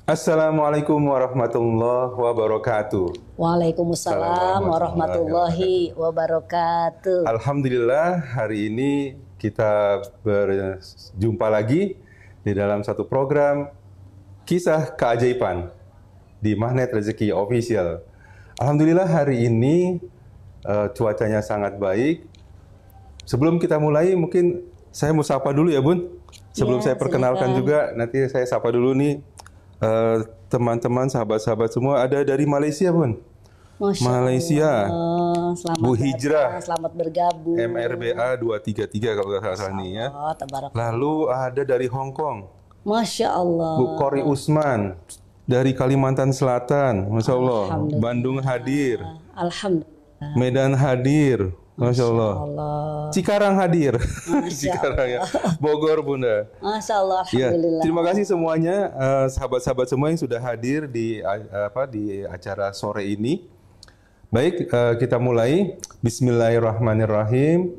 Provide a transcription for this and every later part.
Assalamualaikum warahmatullahi wabarakatuh. Waalaikumsalam warahmatullahi wabarakatuh. Alhamdulillah, hari ini kita berjumpa lagi di dalam satu program Kisah Keajaiban di Magnet Rezeki Official. Alhamdulillah, hari ini cuacanya sangat baik. Sebelum kita mulai, mungkin saya mau sapa dulu ya, Bun. Sebelum saya perkenalkan juga, nanti saya sapa dulu nih teman-teman, sahabat-sahabat semua. Ada dari Malaysia, Bun. Malaysia, Selamat Bu Hijrah, selamat bergabung. MRBA 233 kalau nggak salah nih ya. Lalu ada dari Hong Kong, Masya Allah. Bu Kori Usman. Dari Kalimantan Selatan, Masya Allah. Bandung hadir. Alhamdulillah. Medan hadir, Masya Allah. Cikarang hadir. Cikarang ya. Bogor, Bunda. Masya Allah, Ya, Alhamdulillah. terima kasih semuanya, sahabat-sahabat semua yang sudah hadir di acara sore ini. Baik, kita mulai. Bismillahirrahmanirrahim.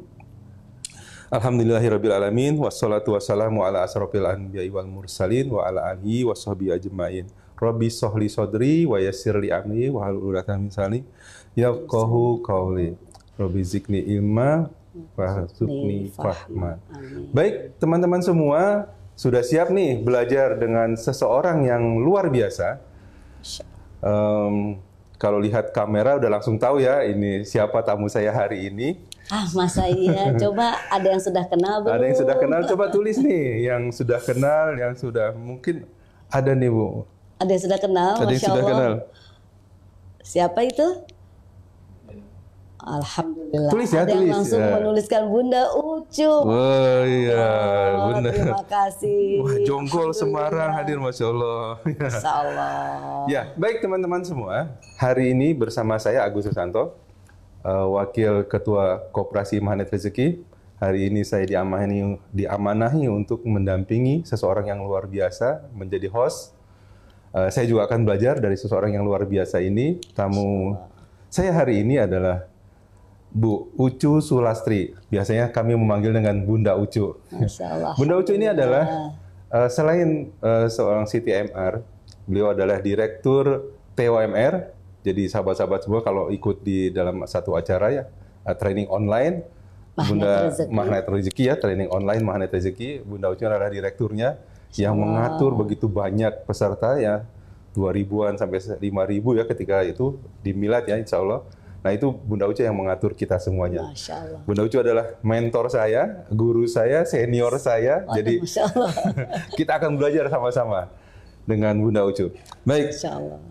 Alhamdulillahirabbil alamin, wassalatu wassalamu ala asrofil anbiya'i wal mursalin wa ala alihi washabbihi ajmain. Rabbi sholli sodri wa yassirli amri wa hlul 'uqdatam min lisani yafqahu qawli. Rabbi zidni ilma warzuqni fahma. Baik, teman-teman semua sudah siap nih belajar dengan seseorang yang luar biasa. Kalau lihat kamera udah langsung tahu ya ini siapa tamu saya hari ini. Masa iya? Coba ada yang sudah kenal belum? Ada yang sudah kenal, coba tulis nih. Yang sudah kenal, yang sudah mungkin ada nih, Bu. Ada yang sudah kenal, Ada yang Masya sudah Allah. kenal. Siapa itu? Alhamdulillah. Tulis ya, ada yang tulis. langsung menuliskan Bunda Ucu. Oh iya, Bunda. Terima kasih. Wah, Jonggol Semarang hadir, Masya Allah. Masya Allah. Ya, baik teman-teman semua. Hari ini bersama saya Agus Susanto, Wakil Ketua Koperasi Magnet Rezeki. Hari ini saya diamanahi untuk mendampingi seseorang yang luar biasa menjadi host. Saya juga akan belajar dari seseorang yang luar biasa ini. Tamu saya hari ini adalah Bu Ucu Sulastri. Biasanya kami memanggil dengan Bunda Ucu. Masya Allah. Bunda Ucu ini adalah selain seorang CTMR, beliau adalah Direktur TOMR. Jadi sahabat-sahabat semua kalau ikut di dalam satu acara ya, training online, Magnet Rezeki ya, training online Magnet Rezeki, Bunda Ucu adalah direkturnya yang mengatur begitu banyak peserta ya, 2000-an sampai 5.000 ya ketika itu di Milad ya, insya Allah. Nah itu Bunda Ucu yang mengatur kita semuanya. Masya Allah. Bunda Ucu adalah mentor saya, guru saya, senior saya. Jadi Masya Allah. kita akan belajar sama-sama dengan Bunda Ucu. Baik. Masya Allah.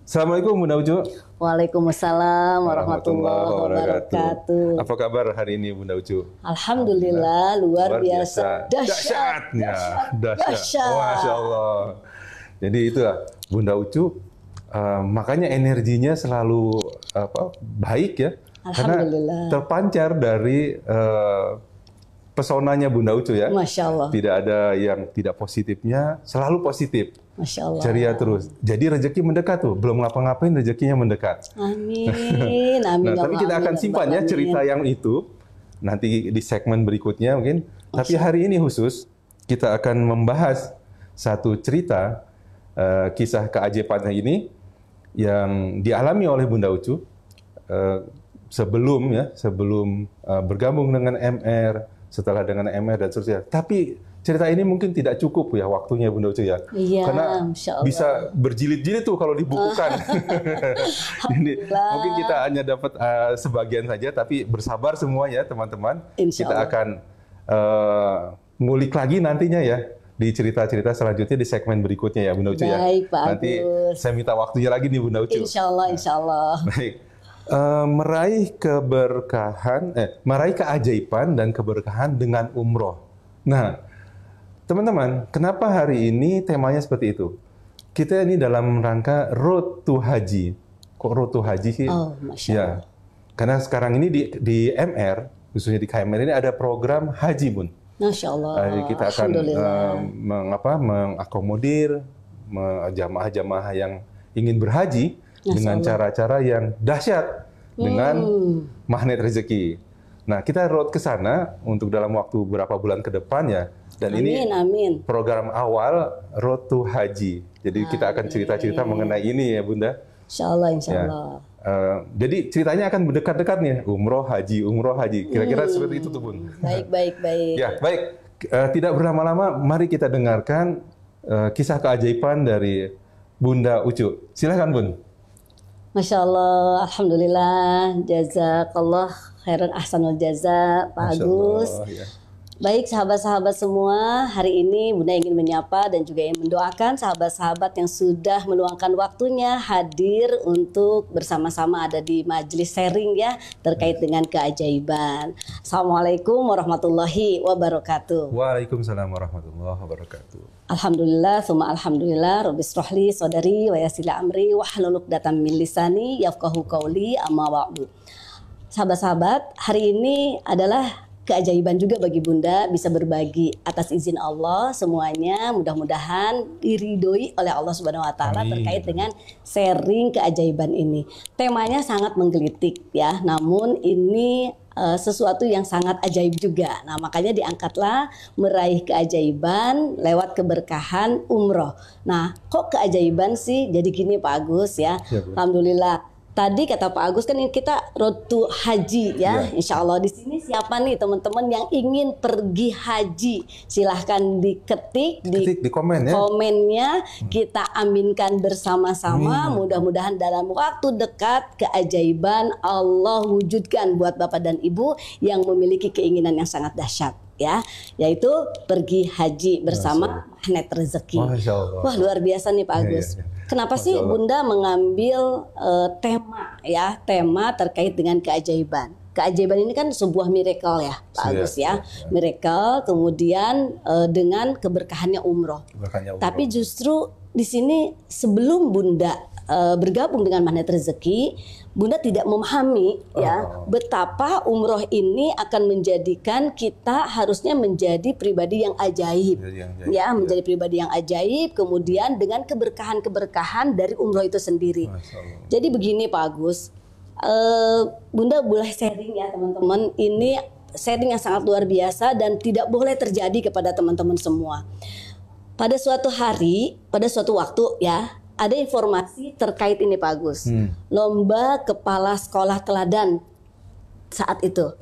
Assalamualaikum Bunda Ucu. Waalaikumsalam warahmatullahi wabarakatuh. Apa kabar hari ini Bunda Ucu? Alhamdulillah luar biasa. Dahsyat. Masya Allah. Jadi itulah Bunda Ucu. Makanya energinya selalu baik ya. Karena terpancar dari pesonanya Bunda Ucu ya. Masya Allah. Tidak ada yang tidak positifnya, selalu positif. Masya Allah. Ceria terus. Jadi rezeki mendekat tuh. Belum ngapa-ngapain rezekinya mendekat. Amin. Amin. Nah, tapi kita akan simpan ya cerita yang itu nanti di segmen berikutnya mungkin. Tapi hari ini khusus kita akan membahas satu cerita kisah keajaiban ini yang dialami oleh Bunda Ucu sebelum bergabung dengan MR, setelah dengan MR dan seterusnya. Tapi cerita ini mungkin tidak cukup ya waktunya Bunda Ucu ya. Iya, karena bisa berjilid-jilid tuh kalau dibukukan. Jadi, mungkin kita hanya dapat sebagian saja, tapi bersabar semua ya teman-teman. Kita akan ngulik lagi nantinya ya di cerita-cerita selanjutnya di segmen berikutnya ya Bunda Ucu ya. Baik, Pak Nanti Agus. saya minta waktunya lagi nih Bunda Ucu. Insya Allah, insya Allah. Baik. Meraih keberkahan, meraih keajaiban dan keberkahan dengan umroh. Nah, teman-teman, kenapa hari ini temanya seperti itu? Kita ini dalam rangka Road to Haji. Kok Road to Haji sih? Oh, Masya Allah. Ya, karena sekarang ini di MR, khususnya di KMR ini ada program haji, Bun. Masya Allah. Kita akan mengakomodir jamaah-jamaah yang ingin berhaji dengan cara-cara yang dahsyat dengan Magnet Rezeki. Nah, kita road ke sana untuk dalam waktu beberapa bulan ke depan ya. Dan ini Amin. program awal Road to Haji. Jadi kita akan cerita-cerita mengenai ini ya Bunda. Insya Allah, insya Ya. Allah. Jadi ceritanya akan mendekat-dekat nih, umroh haji. Kira-kira seperti itu tuh Bun. Baik. Ya, baik. Tidak berlama-lama, mari kita dengarkan kisah keajaiban dari Bunda Ucu. Silakan Bun. Masya Allah, Alhamdulillah, jazakallah khairan ahsanul jaza, Pak Masya Agus. Allah, ya. Baik sahabat-sahabat semua, hari ini Bunda ingin menyapa dan juga ingin mendoakan sahabat-sahabat yang sudah meluangkan waktunya hadir untuk bersama-sama ada di majelis sharing ya terkait dengan keajaiban. Assalamualaikum warahmatullahi wabarakatuh. Waalaikumsalam warahmatullahi wabarakatuh. Alhamdulillah, summa alhamdulillah, Rabbis shrahli sadari wa yassir li amri wahlul 'uqdatam min lisani yafqahu qawli amma ba'du. Sahabat-sahabat, hari ini adalah keajaiban juga bagi Bunda bisa berbagi atas izin Allah semuanya, mudah-mudahan diridhoi oleh Allah Subhanahu wa taala terkait dengan sharing keajaiban ini. Temanya sangat menggelitik ya, namun ini sesuatu yang sangat ajaib juga. Nah, makanya diangkatlah meraih keajaiban lewat keberkahan umroh. Nah, kok keajaiban sih? Jadi gini Pak Agus ya. Alhamdulillah. Tadi kata Pak Agus kan ini kita road to haji ya. Insya Allah di sini siapa nih teman-teman yang ingin pergi haji? Silahkan diketik di komen ya. Komennya kita aminkan bersama-sama. Mudah-mudahan dalam waktu dekat keajaiban Allah wujudkan buat Bapak dan Ibu yang memiliki keinginan yang sangat dahsyat ya, yaitu pergi haji bersama Magnet Rezeki. Wah, luar biasa nih Pak Agus. Kenapa sih Bunda mengambil tema terkait dengan keajaiban? Keajaiban ini kan sebuah miracle ya, Pak Agus ya. Miracle kemudian dengan keberkahannya umroh. Tapi justru di sini sebelum Bunda bergabung dengan Magnet Rezeki, Bunda tidak memahami ya betapa umroh ini akan menjadikan kita harusnya menjadi pribadi yang ajaib, menjadi pribadi yang ajaib, kemudian dengan keberkahan-keberkahan dari umroh itu sendiri. Jadi begini Pak Agus, Bunda boleh sharing ya teman-teman, ini sharing yang sangat luar biasa dan tidak boleh terjadi kepada teman-teman semua. Pada suatu hari, pada suatu waktu ya, ada informasi terkait ini Pak Agus. Lomba kepala sekolah teladan saat itu.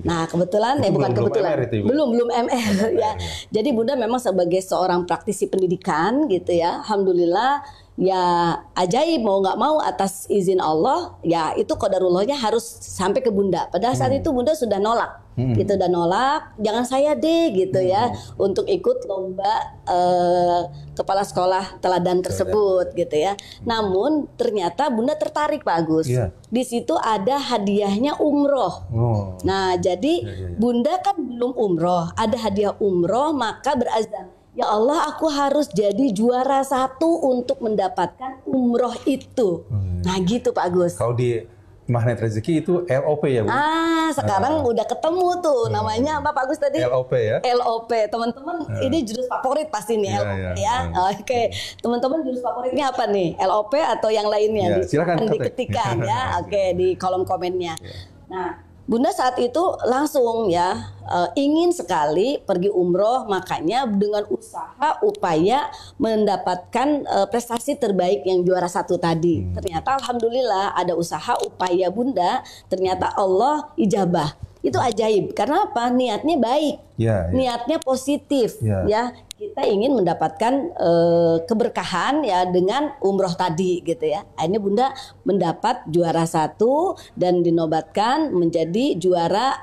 Nah, kebetulan bukan kebetulan. Belum MR ya. Jadi Bunda memang sebagai seorang praktisi pendidikan gitu ya. Alhamdulillah ya ajaib mau nggak mau atas izin Allah ya itu qadarullahnya harus sampai ke Bunda. Padahal saat itu Bunda sudah nolak. Gitu dan nolak, jangan saya deh gitu ya untuk ikut lomba kepala sekolah teladan tersebut gitu ya. Namun ternyata Bunda tertarik Pak Agus. Di situ ada hadiahnya umroh. Nah jadi Bunda kan belum umroh, ada hadiah umroh maka berazam, ya Allah aku harus jadi juara 1 untuk mendapatkan umroh itu. Nah gitu Pak Agus. Kalau di Magnet Rezeki itu LOP ya Bu? Sekarang udah ketemu tuh namanya apa Pak Agus tadi? LOP ya? LOP, teman-teman ini jurus favorit pasti nih LOP ya. Oke, teman-teman jurus favoritnya apa nih? LOP atau yang lainnya? Silakan diketikkan ya. Oke, di kolom komennya. Nah, Bunda saat itu langsung ya ingin sekali pergi umroh, makanya dengan usaha upaya mendapatkan prestasi terbaik yang juara 1 tadi. Ternyata alhamdulillah ada usaha upaya Bunda, ternyata Allah ijabah. Itu ajaib. Karena apa? Niatnya baik, niatnya positif ya. Kita ingin mendapatkan keberkahan ya dengan umroh tadi gitu ya. Akhirnya Bunda mendapat juara 1 dan dinobatkan menjadi juara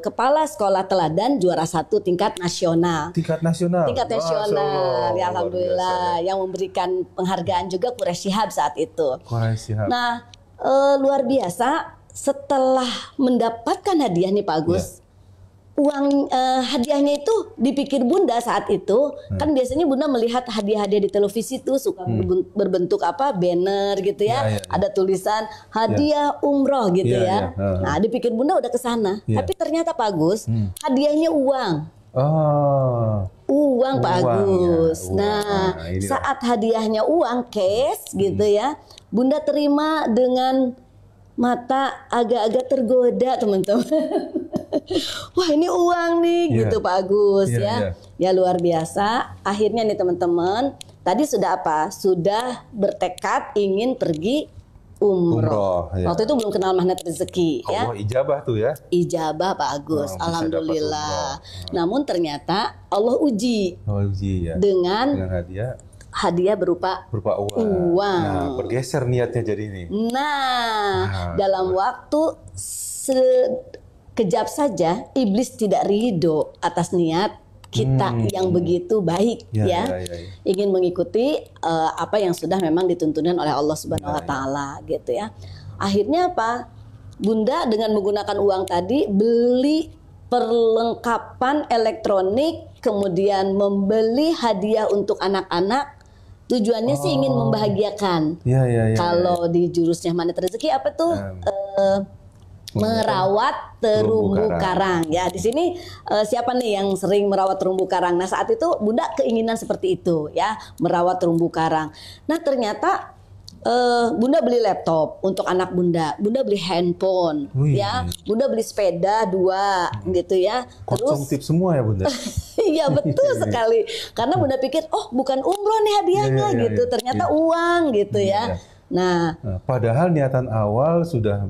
kepala sekolah teladan juara 1 tingkat nasional. Tingkat nasional Ya alhamdulillah. Yang memberikan penghargaan juga Quraisy Shihab saat itu. Nah luar biasa setelah mendapatkan hadiah nih Pak Agus. Uang hadiahnya itu dipikir Bunda saat itu kan biasanya Bunda melihat hadiah-hadiah di televisi tuh suka berbentuk apa banner gitu ya, ada tulisan hadiah umroh gitu ya. Nah dipikir Bunda udah ke sana, tapi ternyata Pak Agus hadiahnya uang. Uang Pak Agus. Nah saat hadiahnya uang cash gitu ya, Bunda terima dengan mata agak-agak tergoda teman-teman. Wah ini uang nih gitu Pak Agus Iya. ya luar biasa. Akhirnya nih teman-teman, tadi sudah apa? Sudah bertekad ingin pergi umroh. Ya. Waktu itu belum kenal magnet rezeki ya. Allah ijabah tuh ya. Ijabah Pak Agus, bisa alhamdulillah. dapat Namun ternyata Allah uji uji ya. dengan hadiah berupa uang. uang. Nah, bergeser niatnya jadi ini. Nah, dalam waktu sekejap saja iblis tidak ridho atas niat kita yang begitu baik ya. Ingin mengikuti apa yang sudah memang dituntunkan oleh Allah Subhanahu wa taala gitu ya. Akhirnya apa? Bunda dengan menggunakan uang tadi beli perlengkapan elektronik, kemudian membeli hadiah untuk anak-anak. Tujuannya sih ingin membahagiakan. Kalau di jurusnya magnet rezeki apa tuh? Merawat terumbu karang. Ya, di sini siapa nih yang sering merawat terumbu karang? Nah, saat itu Bunda keinginan seperti itu ya, merawat terumbu karang. Nah, ternyata Bunda beli laptop untuk anak Bunda beli handphone, ya, Bunda beli sepeda 2 gitu ya. Konsumtif semua ya Bunda. Iya betul sekali. Karena Bunda pikir, oh bukan umroh nih hadiahnya gitu, ternyata uang gitu ya. Nah, padahal niatan awal sudah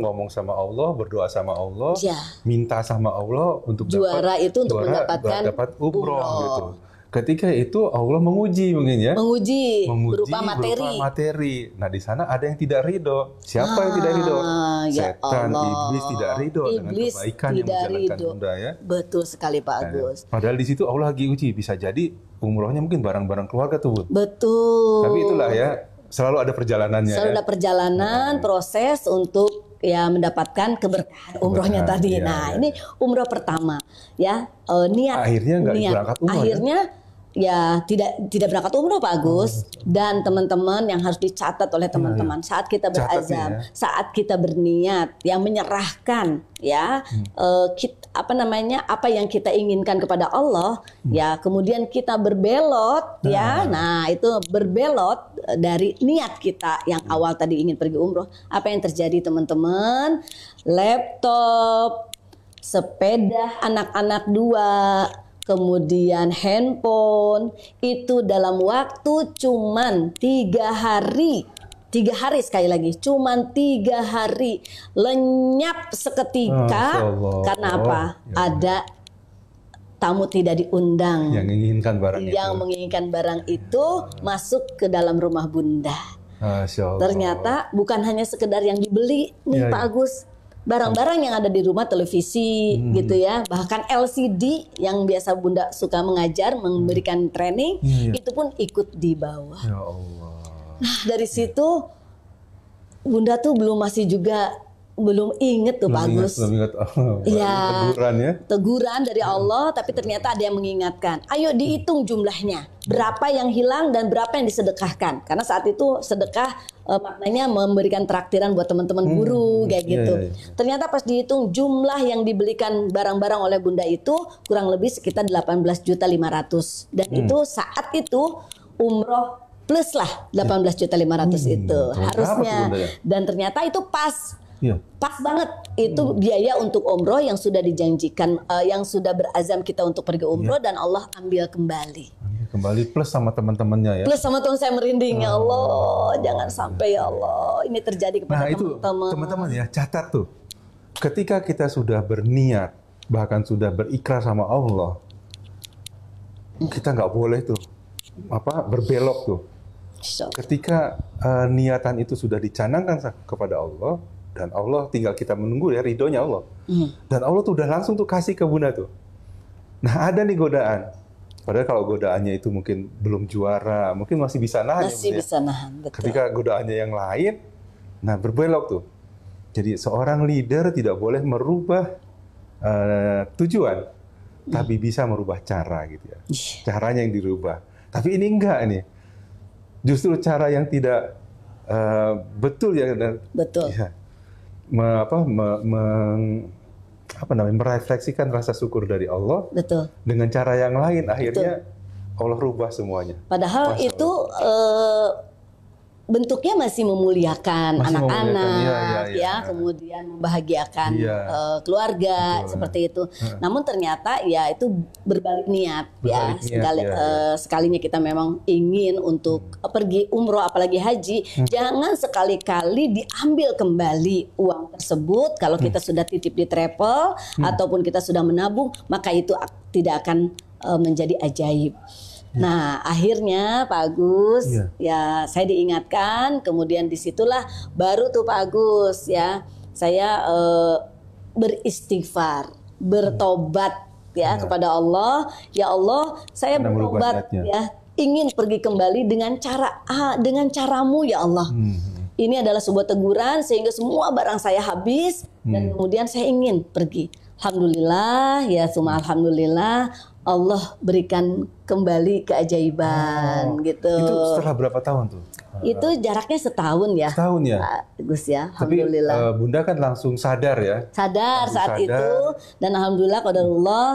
ngomong sama Allah, berdoa sama Allah, minta sama Allah untuk juara itu untuk mendapatkan umroh gitu. Ketika itu Allah menguji mungkin ya. Menguji berupa materi. Nah di sana ada yang tidak ridho. Siapa yang tidak ridho? Setan, iblis tidak ridho dengan kebaikan yang menjalankan Bunda ya. Betul sekali Pak Agus. Padahal di situ Allah lagi uji, bisa jadi umrohnya mungkin barang-barang keluarga tuh Bun. Betul. Tapi itulah ya, selalu ada perjalanannya. Selalu ada perjalanan, proses untuk ya mendapatkan keberkahan umrohnya tadi. Ini umroh pertama ya, niat. Akhirnya nggak berangkat umroh. Akhirnya ya tidak berangkat umroh Pak Agus. Dan teman-teman yang harus dicatat oleh teman-teman saat kita berazam, saat kita berniat, yang menyerahkan ya apa yang kita inginkan kepada Allah ya, kemudian kita berbelot ya. Nah, itu berbelot dari niat kita yang awal tadi ingin pergi umroh. Apa yang terjadi teman-teman? Laptop, sepeda anak-anak 2, kemudian handphone, itu dalam waktu cuman 3 hari. 3 hari sekali lagi, cuman 3 hari lenyap seketika. Karena apa? Ada tamu tidak diundang yang menginginkan barang itu masuk ke dalam rumah Bunda. Ternyata bukan hanya sekedar yang dibeli nih Pak Agus, barang-barang yang ada di rumah, televisi gitu ya, bahkan LCD yang biasa Bunda suka mengajar, memberikan training, itu pun ikut dibawa. Ya Allah. Nah, dari situ Bunda tuh belum inget tuh Pak Agus. Teguran dari Allah, tapi ternyata ada yang mengingatkan. Ayo dihitung jumlahnya, berapa yang hilang dan berapa yang disedekahkan. Karena saat itu sedekah maknanya memberikan traktiran buat teman-teman guru kayak gitu. Ternyata pas dihitung jumlah yang dibelikan barang-barang oleh Bunda itu kurang lebih sekitar 18.500.000. Dan itu saat itu umroh plus lah 18.500.000 itu harusnya. Dan ternyata itu pas banget itu biaya untuk umroh yang sudah dijanjikan, yang sudah berazam kita untuk pergi umroh, dan Allah ambil kembali plus sama teman-temannya ya. Plus sama teman, saya merinding ya Allah, jangan sampai ya Allah ini terjadi kepada teman-teman ya. Catat tuh, ketika kita sudah berniat, bahkan sudah berikrar sama Allah, kita nggak boleh tuh berbelok tuh. Ketika niatan itu sudah dicanangkan kepada Allah, dan Allah tinggal kita menunggu ya ridhonya Allah. Dan Allah tuh udah langsung tuh kasih ke Bunda tuh. Nah, ada nih godaan. Padahal kalau godaannya itu mungkin belum juara, mungkin masih bisa nahan. Bisa nahan, betul. Ketika godaannya yang lain, nah berbelok tuh. Jadi seorang leader tidak boleh merubah tujuan, tapi bisa merubah cara gitu ya. Caranya yang dirubah. Tapi ini enggak nih. Justru cara yang tidak betul ya. Betul. Ya, merefleksikan rasa syukur dari Allah. Betul. Dengan cara yang lain, akhirnya Allah rubah semuanya. Padahal itu bentuknya masih memuliakan Masih anak-anak, memuliakan, iya. kemudian membahagiakan Iya. keluarga Betul. seperti itu. Namun ternyata ya itu berbalik niat ya. Berbalik niat, iya. Sekalinya kita memang ingin untuk pergi umroh apalagi haji, jangan sekali-kali diambil kembali uang tersebut kalau kita sudah titip di travel ataupun kita sudah menabung, maka itu tidak akan menjadi ajaib. Nah, akhirnya Pak Agus, Iya. ya saya diingatkan, kemudian disitulah baru tuh Pak Agus ya, saya beristighfar, bertobat ya kepada Allah. Ya Allah, saya Anda merubah bertobat niatnya. ya, ingin pergi kembali dengan dengan caramu ya Allah. Ini adalah sebuah teguran sehingga semua barang saya habis dan kemudian saya ingin pergi. Alhamdulillah ya, summa alhamdulillah Allah berikan kembali keajaiban gitu. Itu setelah berapa tahun tuh? Itu jaraknya setahun ya. Setahun ya? Pak Gus ya, Tapi alhamdulillah. Bunda kan langsung sadar ya? Sadar langsung saat sadar. itu dan alhamdulillah qadarullah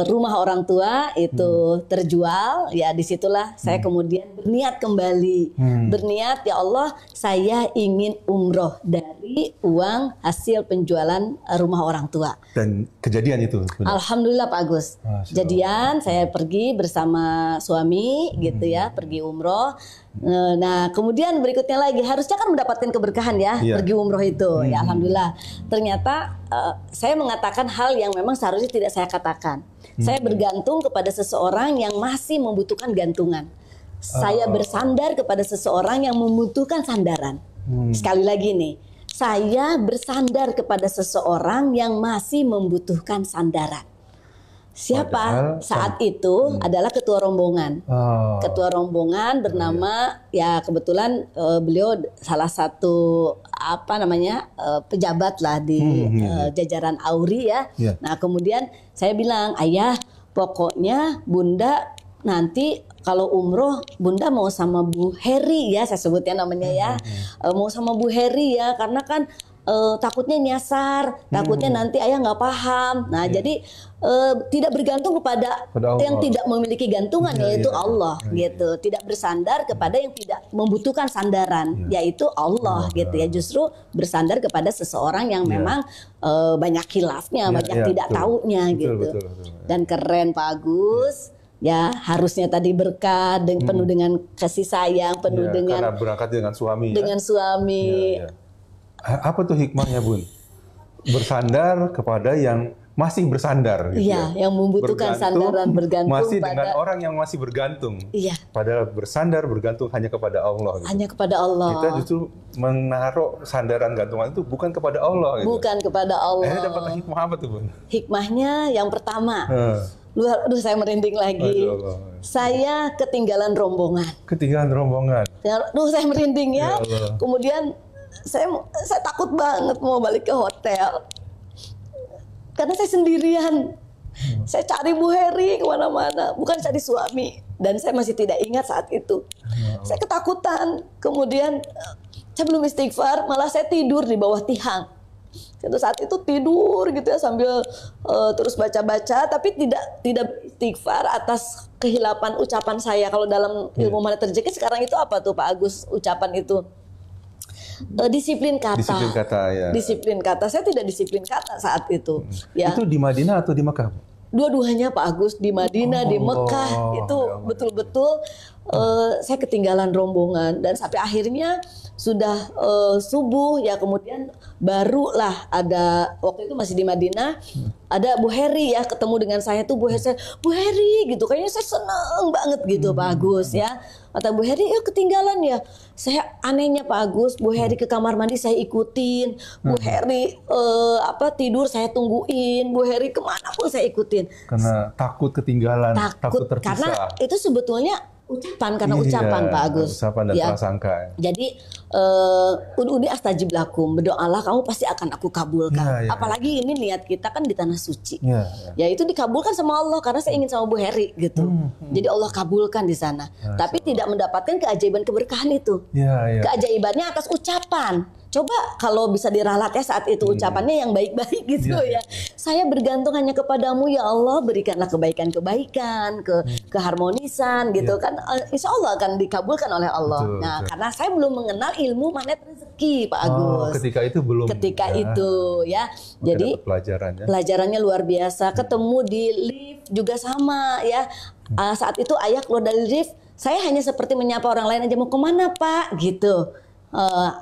rumah orang tua itu terjual ya, disitulah saya kemudian berniat kembali, berniat ya Allah saya ingin umroh dari uang hasil penjualan rumah orang tua. Dan kejadian itu? Bunda? Alhamdulillah Pak Agus. Masya Jadian saya pergi bersama suami gitu ya, pergi umroh. Nah kemudian berikutnya lagi harusnya kan mendapatkan keberkahan ya, Iya. pergi umroh itu ya alhamdulillah. Ternyata saya mengatakan hal yang memang seharusnya tidak saya katakan. Saya bergantung kepada seseorang yang masih membutuhkan gantungan. Saya bersandar kepada seseorang yang membutuhkan sandaran. Sekali lagi nih, saya bersandar kepada seseorang yang masih membutuhkan sandaran. Siapa? Padahal Saat itu adalah ketua rombongan. Oh. Ketua rombongan bernama ya kebetulan beliau salah satu apa namanya pejabat lah di jajaran Auri ya. Iya. Nah kemudian saya bilang, ayah pokoknya Bunda nanti kalau umroh Bunda mau sama Bu Heri ya, saya sebutnya namanya ya, mau sama Bu Heri ya karena kan takutnya nyasar, takutnya nanti ayah nggak paham. Nah jadi tidak bergantung kepada Pada Allah. yang tidak memiliki gantungan Iya, yaitu iya. Allah gitu. Tidak bersandar kepada yang tidak membutuhkan sandaran yaitu Allah gitu ya. Justru bersandar kepada seseorang yang memang banyak khilafnya, Iya, banyak iya, tidak betul. taunya Betul, gitu. betul. Dan keren Pak Agus. Ya harusnya tadi berkah dan penuh dengan kasih sayang, penuh Ya, dengan karena berangkat dengan suami. suami. Ya, ya. Apa tuh hikmahnya Bun? Bersandar kepada yang masih bersandar. Gitu Iya, yang membutuhkan sandaran, bergantung masih pada dengan orang yang masih bergantung. Iya, Padahal bersandar bergantung hanya kepada Allah. Gitu. hanya kepada Allah. Kita justru menaruh sandaran gantungan itu bukan kepada Allah. Gitu. Bukan kepada Akhirnya Allah. dapat hikmah apa tuh Bun? Hikmahnya yang pertama, aduh saya merinding lagi. Masya Allah. Saya ketinggalan rombongan. Ketinggalan rombongan. Aduh saya merinding ya. Ya Allah. Kemudian saya takut banget mau balik ke hotel. Karena saya sendirian. Saya cari Bu Heri kemana-mana, bukan cari suami. Dan saya masih tidak ingat saat itu. Saya ketakutan. Kemudian saya belum istighfar, malah saya tidur di bawah tiang. Itu saat itu tidur gitu ya sambil terus baca-baca, tapi tidak beristighfar atas kehilapan ucapan saya. Kalau dalam ilmu mana rezeki sekarang itu apa tuh Pak Agus ucapan itu? Disiplin kata. Disiplin kata ya. Disiplin kata. Saya tidak disiplin kata saat itu. Ya. Itu di Madinah atau di Mekah? Dua-duanya Pak Agus, di Madinah, di Mekah itu ya Allah. betul-betul saya ketinggalan rombongan dan sampai akhirnya sudah subuh ya, kemudian barulah ada, waktu itu masih di Madinah, ada Bu Heri ya, ketemu dengan saya tuh Bu Heri gitu, kayaknya saya seneng banget gitu Pak Agus ya. Kata Bu Heri, ya ketinggalan ya. Saya anehnya Pak Agus, Bu Heri ke kamar mandi saya ikutin, Bu Heri tidur saya tungguin, Bu Heri kemana pun saya ikutin. Karena takut ketinggalan, takut terpisah. Karena itu sebetulnya ucapan, karena Iya, ucapan Pak Agus. Ucapan dan Ya. prasangka. Jadi ud'uni astajib lakum, berdoalah kamu pasti akan aku kabulkan. Ya, ya. Apalagi ini niat kita kan di tanah suci. Ya, Ya itu dikabulkan sama Allah karena saya ingin sama Bu Heri gitu. Jadi Allah kabulkan di sana. Tapi tidak mendapatkan keajaiban keberkahan itu. ya. Keajaibannya atas ucapan. coba kalau bisa diralat ya saat itu ucapannya yang baik-baik gitu ya. Saya bergantung hanya kepadamu ya Allah, berikanlah kebaikan-kebaikan, keharmonisan gitu kan. Insya Allah akan dikabulkan oleh Allah. Betul, Nah, betul. karena saya belum mengenal ilmu magnet rezeki, Pak Agus. Ketika itu belum. Ketika itu ya. Maka Jadi dapat pelajarannya. pelajarannya luar biasa. Ketemu di lift juga sama ya. Saat itu ayah keluar dari lift, saya hanya seperti menyapa orang lain aja, mau kemana Pak gitu.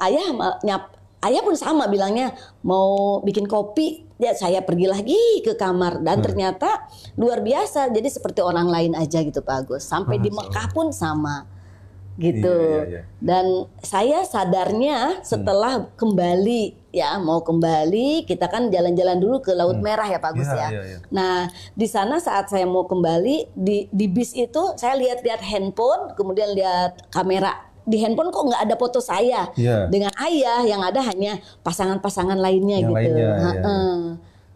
Ayah pun sama bilangnya mau bikin kopi, ya saya pergi lagi ke kamar dan ternyata luar biasa. Jadi seperti orang lain aja gitu Pak Agus. Sampai di Mekah pun sama gitu. Iya. Dan saya sadarnya setelah kembali ya, mau kembali, kita kan jalan-jalan dulu ke Laut Merah ya Pak Agus ya. Iya. Nah, di sana saat saya mau kembali di bis itu saya lihat-lihat handphone, kemudian lihat kamera. Di handphone kok nggak ada foto saya dengan ayah, yang ada hanya pasangan-pasangan lainnya yang gitu. lainnya,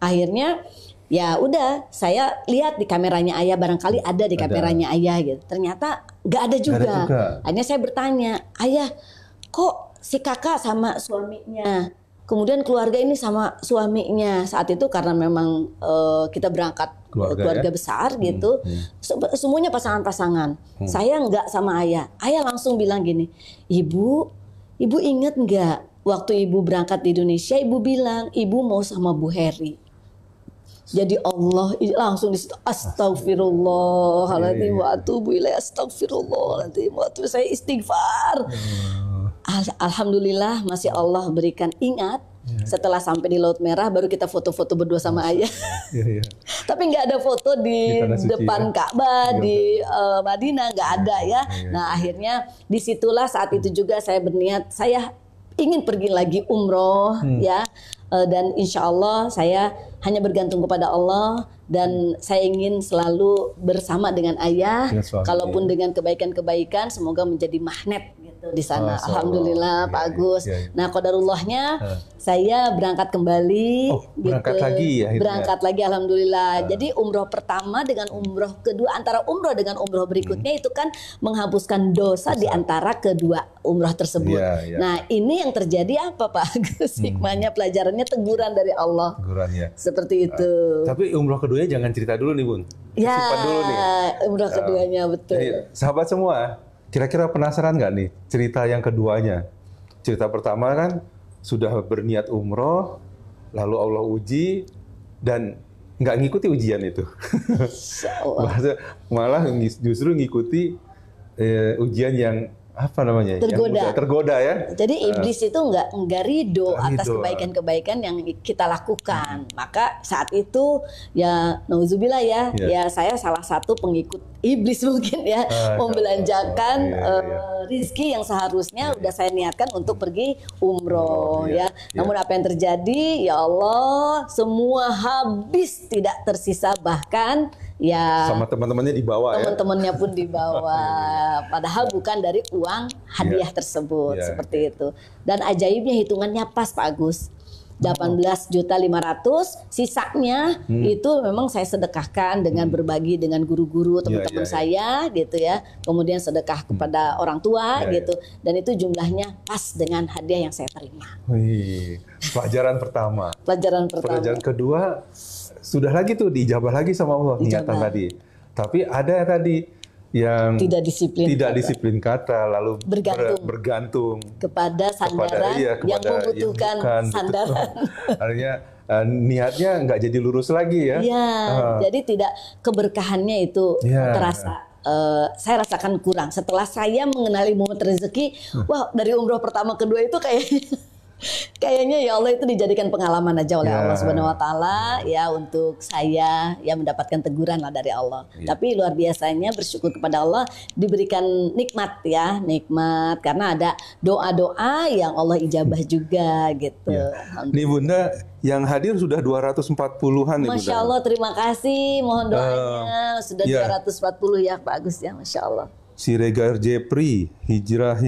Akhirnya ya udah, saya lihat di kameranya ayah, barangkali ada di kameranya ayah gitu. Ternyata nggak ada juga. Akhirnya saya bertanya, ayah, kok si kakak sama suaminya, kemudian keluarga ini sama suaminya. Saat itu karena memang kita berangkat keluarga besar gitu, semuanya pasangan-pasangan. Saya nggak sama ayah. Ayah langsung bilang gini, ibu ingat nggak waktu ibu berangkat di Indonesia, ibu bilang ibu mau sama Bu Heri. Jadi Allah langsung di situ, astagfirullahaladzim wa atubu ilaih, astagfirullahaladzim wa atubu, saya istighfar. Alhamdulillah masih Allah berikan ingat. Setelah sampai di Laut Merah baru kita foto-foto berdua sama ayah. Tapi nggak ada foto di depan Ka'bah di Madinah, nggak ada ya. Nah akhirnya disitulah saat itu juga saya berniat, saya ingin pergi lagi umroh ya. Dan insya Allah saya hanya bergantung kepada Allah, dan saya ingin selalu bersama dengan ayah. Kalaupun dengan kebaikan-kebaikan, semoga menjadi magnet gitu di sana. Alhamdulillah Pak Agus. Nah qadarullahnya saya berangkat kembali. Berangkat lagi ya? Berangkat lagi alhamdulillah. Jadi umroh pertama dengan umroh kedua, antara umroh dengan umroh berikutnya itu kan menghapuskan dosa di antara kedua umroh tersebut. Nah ini yang terjadi apa Pak Agus? Hikmahnya, pelajarannya, teguran dari Allah. Teguran ya. Seperti itu. Tapi umroh keduanya jangan cerita dulu nih Bun. Ya, simpan dulu nih. Umroh keduanya betul. Jadi, sahabat semua, kira-kira penasaran nggak nih cerita yang keduanya? Cerita pertama kan sudah berniat umroh, lalu Allah uji dan nggak ngikuti ujian itu. Malah justru ngikuti ujian yang apa namanya? Tergoda ya. Jadi iblis itu nggak ridho atas kebaikan-kebaikan yang kita lakukan. Maka saat itu ya nauzubillah ya saya salah satu pengikut iblis mungkin ya, membelanjakan rizki yang seharusnya udah saya niatkan untuk pergi umroh ya. Namun apa yang terjadi, ya Allah, semua habis, tidak tersisa, bahkan ya sama teman-temannya dibawa teman-temannya pun dibawa. Padahal bukan dari uang hadiah tersebut seperti itu. Dan ajaibnya hitungannya pas Pak Agus. 18.500.000, sisanya itu memang saya sedekahkan dengan berbagi dengan guru-guru teman-teman saya gitu ya. Kemudian sedekah kepada orang tua gitu, dan itu jumlahnya pas dengan hadiah yang saya terima. Wih, pelajaran pertama. Pelajaran kedua sudah lagi tuh dijabah lagi sama Allah niatan tadi. Tapi ada tadi yang tidak disiplin kata, lalu bergantung kepada sandaran yang membutuhkan sandaran. Artinya niatnya nggak jadi lurus lagi ya. Jadi tidak, keberkahannya itu terasa. Saya rasakan kurang setelah saya mengenali momen rezeki. Wah, dari umroh pertama kedua itu kayaknya ya Allah itu dijadikan pengalaman aja oleh Allah Subhanahu Wa Taala ya, untuk saya ya mendapatkan teguran lah dari Allah. Tapi luar biasanya bersyukur kepada Allah, diberikan nikmat karena ada doa-doa yang Allah ijabah juga gitu. Nih Bunda, yang hadir sudah 240-an nih Bunda. Masya Allah, terima kasih, mohon doanya sudah 240 ya Pak Agus ya, Masya Allah. Siregar Jepri, Hijrah,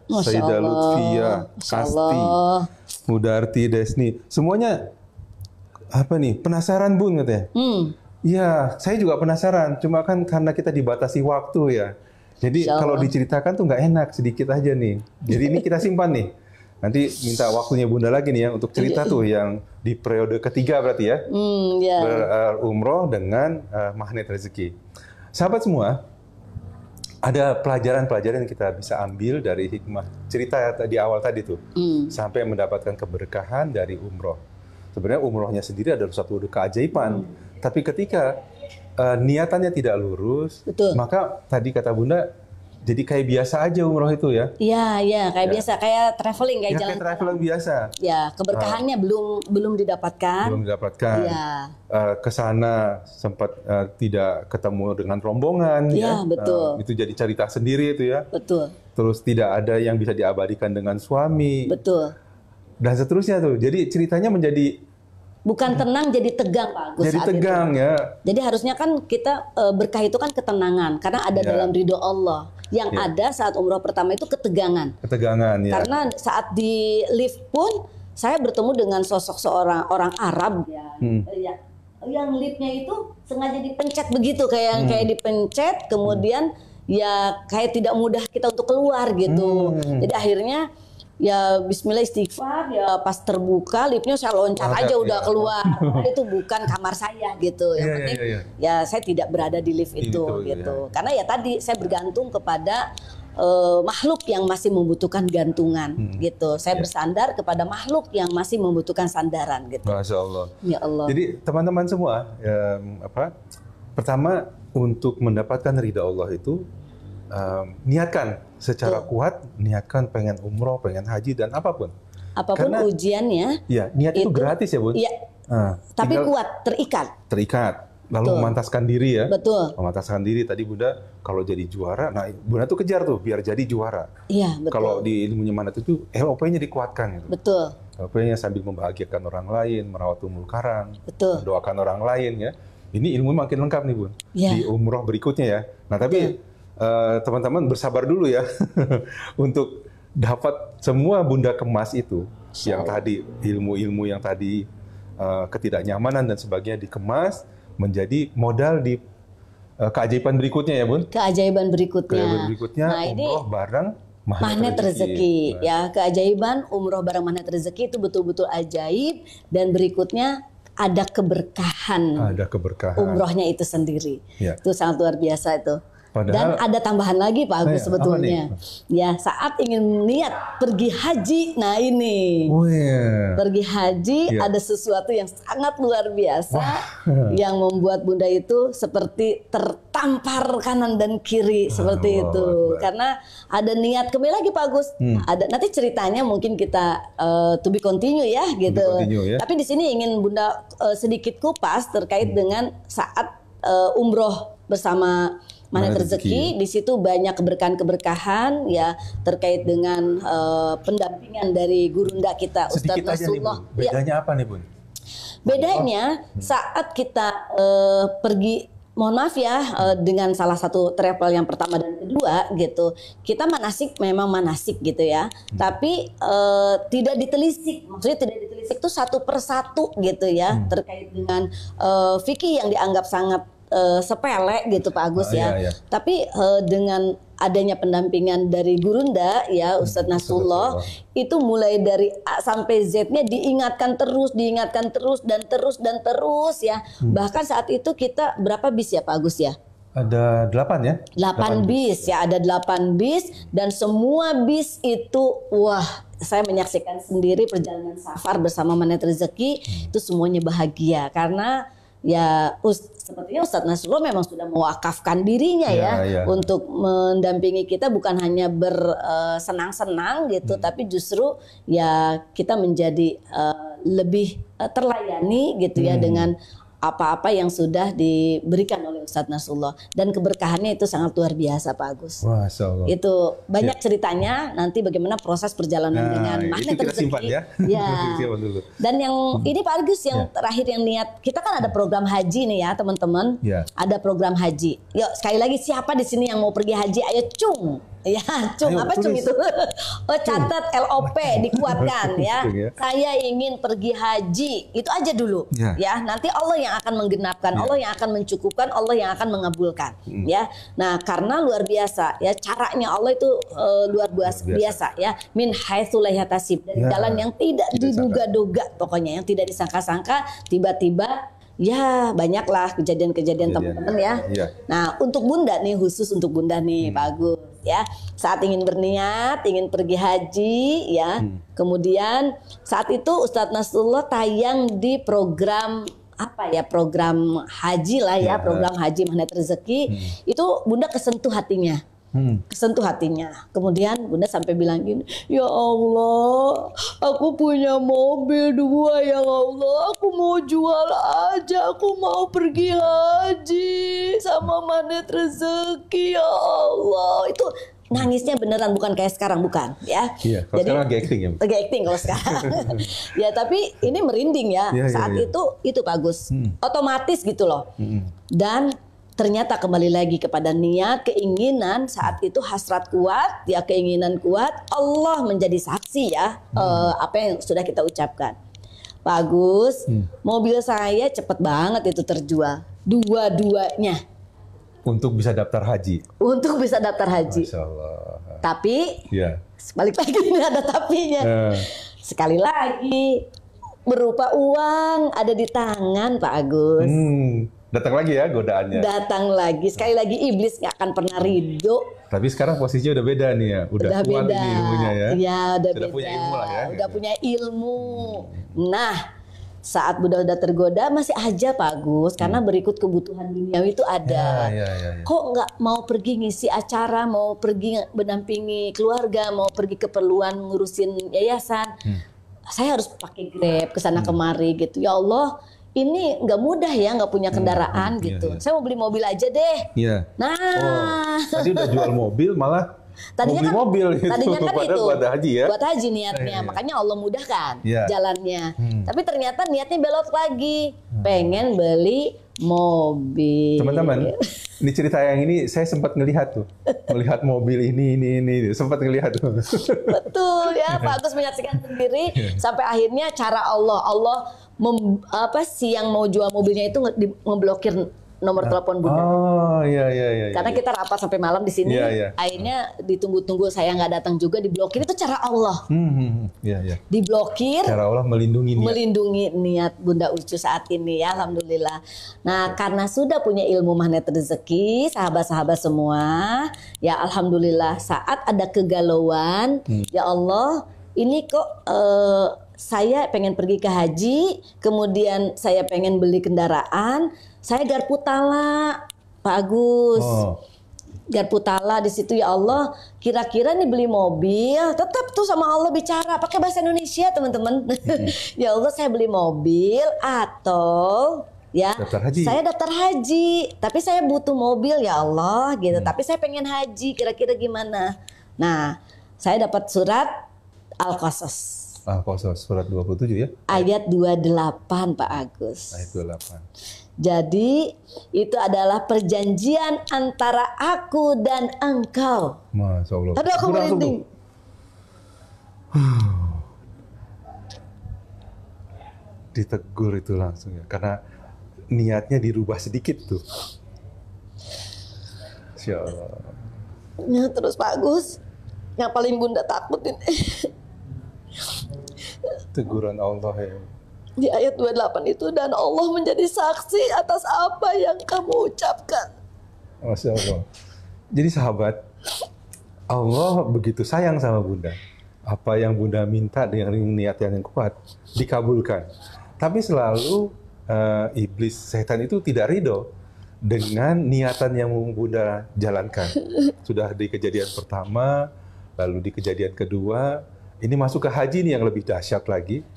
Sayyidah Lutfia, Kasti, Mudarti, Desni, semuanya apa nih, penasaran Bun katanya. Iya, saya juga penasaran, cuma kan karena kita dibatasi waktu ya. Jadi kalau diceritakan tuh nggak enak, sedikit aja nih. Jadi ini kita simpan nih. Nanti minta waktunya Bunda lagi nih ya untuk cerita tuh yang di periode ketiga berarti ya. Ya. Berumroh dengan magnet rezeki. Sahabat semua, ada pelajaran-pelajaran yang kita bisa ambil dari hikmah cerita di awal tadi tuh. Sampai mendapatkan keberkahan dari umroh. Sebenarnya umrohnya sendiri adalah suatu keajaiban. Tapi ketika niatannya tidak lurus, Betul. maka tadi kata Bunda, jadi kayak biasa aja umroh itu ya. Iya, kayak biasa, kayak traveling, kayak Ya, jalan. kayak traveling biasa. Ya, keberkahannya belum didapatkan. Belum didapatkan. Iya. Ke sana sempat tidak ketemu dengan rombongan. Iya, betul. Itu jadi cerita sendiri itu ya. Betul. Terus tidak ada yang bisa diabadikan dengan suami. Betul. Dan seterusnya tuh. Jadi ceritanya menjadi Bukan tenang jadi tegang, Pak Agus. jadi saat tegang itu. ya. Jadi harusnya kan kita berkah itu kan ketenangan karena ada Ya. dalam ridho Allah. Yang ada saat umroh pertama itu ketegangan. Ketegangan ya. Karena saat di lift pun saya bertemu dengan sosok seorang orang Arab ya, yang liftnya itu sengaja dipencet begitu kayak dipencet kemudian ya kayak tidak mudah kita untuk keluar gitu. Jadi akhirnya ya Bismillah istighfar ya pas terbuka liftnya saya loncat aja udah keluar. Itu bukan kamar saya gitu. Yang penting ya saya tidak berada di lift itu gitu. Karena ya tadi saya bergantung kepada makhluk yang masih membutuhkan gantungan gitu. Saya bersandar kepada makhluk yang masih membutuhkan sandaran gitu. Masya Allah. Ya Allah. Jadi teman-teman semua, pertama untuk mendapatkan ridha Allah itu niatkan secara kuat, niatkan pengen umroh, pengen haji dan apapun. Apapun Karena, ujiannya. Ya, niat itu gratis ya Bun. Iya. Tapi kuat, terikat. Terikat. Lalu memantaskan diri ya. Betul. Memantaskan diri tadi Bunda kalau jadi juara, nah Bunda tuh kejar tuh biar jadi juara. Iya, betul. Kalau di ilmunya manat itu LOP-nya dikuatkan gitu. Betul. LOP-nya sambil membahagiakan orang lain, merawat tumbuh karang, Betul. mendoakan orang lain ya. Ini ilmu makin lengkap nih Bun. Ya. Di umroh berikutnya ya. Nah tapi teman-teman bersabar dulu ya untuk dapat semua Bunda kemas itu yang tadi ilmu-ilmu yang tadi ketidaknyamanan dan sebagainya dikemas menjadi modal di keajaiban berikutnya ya Bun. Keajaiban berikutnya. Keajaiban berikutnya Nah, ini umroh bareng magnet rezeki. Ya, keajaiban umroh bareng magnet rezeki itu betul-betul ajaib dan berikutnya ada keberkahan. Ada keberkahan. Umrohnya itu sendiri. Ya. Itu sangat luar biasa itu. Padahal, dan ada tambahan lagi Pak Agus sebetulnya. Ya, saat ingin niat pergi haji, nah ini. Pergi haji ada sesuatu yang sangat luar biasa yang membuat Bunda itu seperti tertampar kanan dan kiri seperti itu. Karena ada niat kembali lagi Pak Agus. Ada nanti ceritanya mungkin kita to be continue ya gitu. Tapi di sini ingin Bunda sedikit kupas terkait dengan saat umroh bersama magnet rezeki. Di situ banyak keberkahan-keberkahan ya terkait dengan pendampingan dari gurunda kita Ustadz Nasrullah. Bedanya apa nih Bun? Bedanya saat kita pergi, mohon maaf ya, dengan salah satu travel yang pertama dan kedua gitu, kita manasik memang manasik gitu ya, tapi tidak ditelisik. Maksudnya tidak ditelisik itu satu persatu gitu ya, terkait dengan fikih yang dianggap sangat sepele gitu Pak Agus ya. Tapi dengan adanya pendampingan dari gurunda ya Ustadz Nasrullah itu mulai dari A sampai Z-nya diingatkan terus dan terus ya. Bahkan saat itu kita berapa bis ya Pak Agus ya? Ada 8 ya? 8 bis ya, ada 8 bis dan semua bis itu wah, saya menyaksikan sendiri perjalanan safar bersama magnet rezeki itu semuanya bahagia karena ya sepertinya Ustadz Nasrullah memang sudah mewakafkan dirinya ya untuk mendampingi kita bukan hanya bersenang-senang gitu tapi justru ya kita menjadi lebih terlayani gitu ya dengan apa-apa yang sudah diberikan oleh Ustadz Nasrullah dan keberkahannya itu sangat luar biasa Pak Agus. Masya Allah. Itu banyak ceritanya nanti bagaimana proses perjalanan dengan magnet rezeki. Ya. Dan yang ini Pak Agus yang terakhir yang niat kita kan ada program haji nih ya teman-teman. Ada program haji. Yuk sekali lagi siapa di sini yang mau pergi haji? Ayo cung. Ya, cum Ayo, apa cum tulis. itu? Oh, catat LOP dikuatkan ya. Cung, ya. Saya ingin pergi haji. Itu aja dulu Ya. ya. Nanti Allah yang akan menggenapkan, Ya. Allah yang akan mencukupkan, Allah yang akan mengabulkan ya. Nah, karena luar biasa ya caranya Allah itu luar biasa ya. Min haitsu la yahtasib, dari Ya. jalan yang tidak Tidak diduga-duga, pokoknya yang tidak disangka-sangka, tiba-tiba ya banyaklah kejadian-kejadian teman-teman ya. Iya. Nah, untuk Bunda nih, khusus untuk Bunda nih, bagus ya. Saat ingin berniat, ingin pergi haji ya. Kemudian saat itu Ustadz Nasrullah tayang di program apa ya, program haji lah ya, Ya. program haji Magnet Rezeki. Itu Bunda kesentuh hatinya. Kesentuh hatinya. Kemudian Bunda sampai bilang gini, ya Allah, aku punya mobil 2 ya Allah, aku mau jual aja, aku mau pergi haji sama Magnet Rezeki ya Allah. Itu nangisnya beneran, bukan kayak sekarang, bukan ya. Iya, kalau sekarang lagi acting ya. Lagi acting kalau sekarang. Ya tapi ini merinding ya. Iya, Saat iya. itu bagus. Otomatis gitu loh. Dan ternyata kembali lagi kepada niat, keinginan, saat itu hasrat kuat, ya keinginan kuat, Allah menjadi saksi ya apa yang sudah kita ucapkan. Pak Agus, mobil saya cepet banget itu terjual. Dua-duanya Untuk bisa daftar haji. untuk bisa daftar haji. Masya Allah. Tapi Ya. balik lagi ini ada tapinya. Sekali lagi berupa uang ada di tangan Pak Agus. Datang lagi ya godaannya. Datang lagi, sekali lagi iblis nggak akan pernah ridho. Tapi sekarang posisinya udah beda nih ya. Udah kuat beda. ini ilmunya ya. Iya, udah Sudah beda. punya ilmu lah ya. Udah punya ilmu. Nah, saat Bunda udah tergoda masih aja Pak Agus, karena berikut kebutuhan duniawi itu ada. Ya. Kok nggak mau pergi ngisi acara, mau pergi mendampingi keluarga, mau pergi keperluan ngurusin yayasan. Saya harus pakai Grab ke sana kemari gitu. Ya Allah, ini nggak mudah ya, nggak punya kendaraan gitu. Iya. Saya mau beli mobil aja deh. Iya. Nah, Tadi udah jual mobil malah tadinya mau beli mobil gitu. tadinya kan Padahal itu buat haji ya. buat haji niatnya, Iya. makanya Allah mudahkan Iya. jalannya. Tapi ternyata niatnya belok lagi, pengen beli mobil. Teman-teman, ini cerita yang ini saya sempat ngelihat tuh. Melihat mobil ini. Sempat ngelihat tuh. Betul ya, Pak Agus menyaksikan sendiri sampai akhirnya cara Allah si yang mau jual mobilnya itu ngeblokir nomor telepon Bunda. Oh, iya. Karena kita rapat sampai malam di sini, Iya. akhirnya ditunggu-tunggu saya nggak datang juga, diblokir. Itu cara Allah, Iya. diblokir, Cara Allah melindungi niat. melindungi niat Bunda Ucu saat ini ya, alhamdulillah. Nah, karena sudah punya ilmu magnet rezeki, sahabat-sahabat semua, ya alhamdulillah saat ada kegalauan, ya Allah, ini kok saya pengen pergi ke haji, kemudian saya pengen beli kendaraan, saya garpu tala, Pak Agus. Garpu tala di situ, ya Allah, kira-kira nih beli mobil, tetap tuh sama Allah bicara pakai bahasa Indonesia teman-teman. Ya Allah, saya beli mobil atau ya Daftar haji. saya daftar haji, tapi saya butuh mobil ya Allah gitu. Tapi saya pengen haji, kira-kira gimana? Nah, saya dapat surat Al-Qasas. Al-Qasas surat 27 ya. Ayat 28 Pak Agus. Ayat 28. Jadi itu adalah perjanjian antara aku dan engkau. Masya Allah. Aduh, aku Langsung merinding. tuh. Ditegur itu langsung ya. Karena niatnya dirubah sedikit tuh. Masya Allah. Ya, terus Pak Agus, yang paling Bunda takutin Teguran Allah ya. di ayat 28 itu, dan Allah menjadi saksi atas apa yang kamu ucapkan. Masya Allah. Jadi sahabat, Allah begitu sayang sama Bunda. Apa yang Bunda minta dengan niat yang kuat dikabulkan. Tapi selalu iblis setan itu tidak ridho dengan niatan yang Bunda jalankan. Sudah di kejadian pertama, lalu di kejadian kedua, ini masuk ke haji nih yang lebih dahsyat lagi.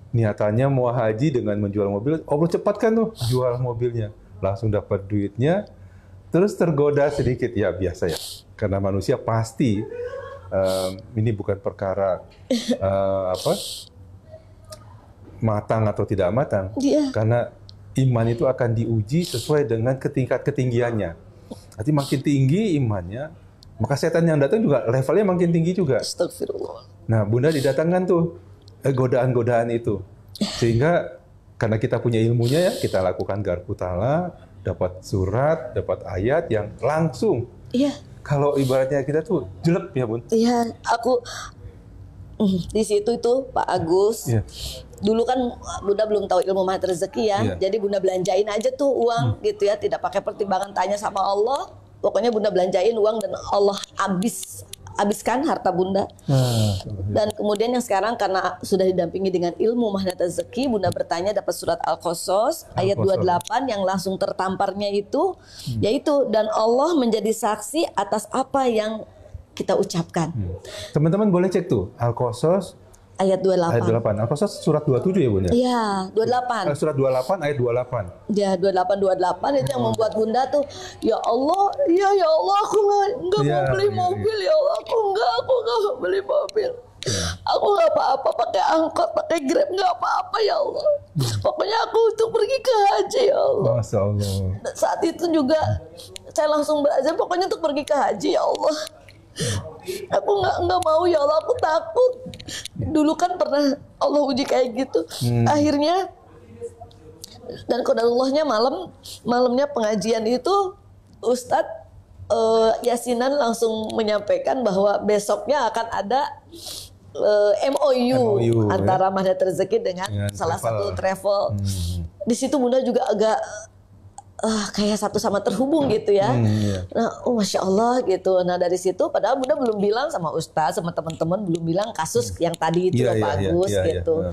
Niatannya mau haji dengan menjual mobil, Allah cepatkan tuh jual mobilnya, langsung dapat duitnya. Terus tergoda sedikit, ya biasa ya, karena manusia pasti ini bukan perkara matang atau tidak matang, karena iman itu akan diuji sesuai dengan tingkat ketinggiannya. Nanti makin tinggi imannya, maka setan yang datang juga levelnya makin tinggi juga. Astagfirullah. Nah, Bunda didatangkan tuh godaan-godaan itu. Sehingga karena kita punya ilmunya ya, kita lakukan garpu tala, dapat surat, dapat ayat yang langsung. Iya. Kalau ibaratnya kita tuh jelek ya, Bun. Iya, aku di situ itu Pak Agus. Iya. Dulu kan Bunda belum tahu ilmu magnet rezeki ya. Iya. Jadi Bunda belanjain aja tuh uang gitu ya, tidak pakai pertimbangan tanya sama Allah. Pokoknya Bunda belanjain uang dan Allah habiskan harta Bunda. Dan kemudian yang sekarang karena sudah didampingi dengan ilmu magnet rezeki, Bunda bertanya dapat surat Al-Qasas ayat 28 yang langsung tertamparnya itu yaitu dan Allah menjadi saksi atas apa yang kita ucapkan. Teman-teman boleh cek tuh Al-Qasas Ayat 28. ayat 28. Al-Qasas surat 27 ya, Bun ya? Iya, 28. Surat 28 ayat 28. Ya 28 itu yang membuat Bunda tuh ya Allah, ya Allah aku nggak mau beli mobil ya Allah, aku nggak mau beli mobil. Aku nggak apa-apa pakai angkot, pakai Grab nggak apa-apa ya Allah. Pokoknya aku untuk pergi ke haji ya Allah. Masya Allah. Dan saat itu juga saya langsung belajar pokoknya untuk pergi ke haji ya Allah. Aku nggak mau ya Allah, aku takut. Dulu kan pernah Allah uji kayak gitu. Akhirnya dan qadarullahnya malamnya pengajian itu Ustadz Yasinan langsung menyampaikan bahwa besoknya akan ada MOU antara Magnet Rezeki dengan salah satu travel. Di situ Bunda juga agak kayak satu sama terhubung gitu ya. Nah, Masya Allah gitu. Nah dari situ padahal Bunda belum bilang sama Ustadz, sama teman-teman belum bilang kasus yang tadi itu bagus gitu.